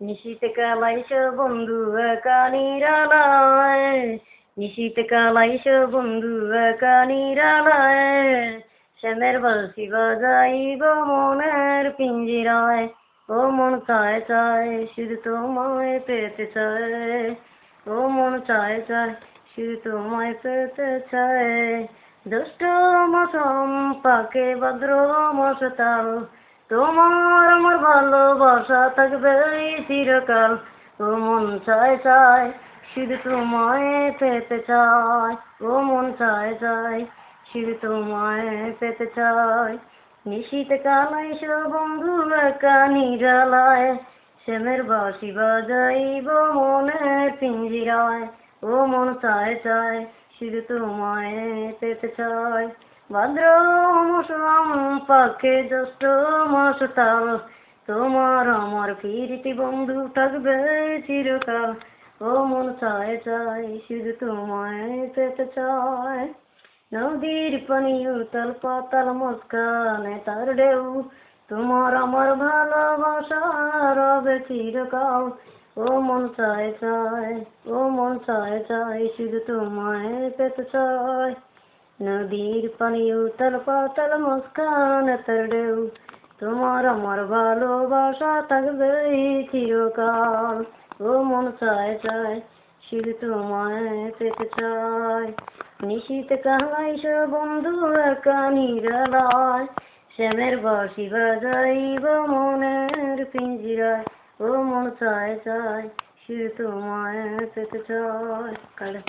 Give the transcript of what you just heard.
নিশীতে কালাইস বন্ধু একা নিরালায়, নিশীতে কালাইস বন্ধু একা নিরালায়, শ্যামের বাঁশি বাজাইব মনের পিঞ্জিরায়। ও মন চায় চায় শুধু তোমায় পেতে চায়, ও মন চায় চায় শুধু তোমায় পেতে চায়। দুষ্ট মৌসুম পাকে ভদ্র মশাতাল, তোমার আমার ভালোবাসা থাকবে চিরকাল। ও মন চায় চায় শুধু তোমায় পেতে চায়, ও মন চায় চায় শুধু তোমায় পেতে চায়। নিশীতে কালাইস বন্ধু একা নিরালায়, শ্যামের বাঁশি বাজাইব মনের পিঞ্জিরায়। ও মন চায় চায় শুধু তোমায় পেতে চায়। ভাদ্র মৌসুম পাখে জ্যৈষ্ঠ মাস তাল, তোমার আমার প্রীতি বন্ধু থাকবে চিরকাল। ও মন চায় চায় শুধু তোমায় পেতে চায়। নদীর পানি উতাল পাতাল মুস্কানে তার ঢেউ, তোমার আমার ভালোবাসা রবে চিরকাল। ও মন চায় চায়, ও মন চায় চায় শুধু তোমায় পেতে চায়। নদীর পানি উতাল পাতাল মুস্কানে তার ঢেউ, তোমার আমার ভালোবাসা থাকবে চিরকাল। ও মন চায় চায় শুধু তোমায় পেতে চায়। নিশীতে কালাইস বন্ধু একা নিরালায়, শ্যামের বাঁশি বাজাইব মনের পিঞ্জিরায়। ও মন চায় চায় শুধু তোমায় পেতে চায়।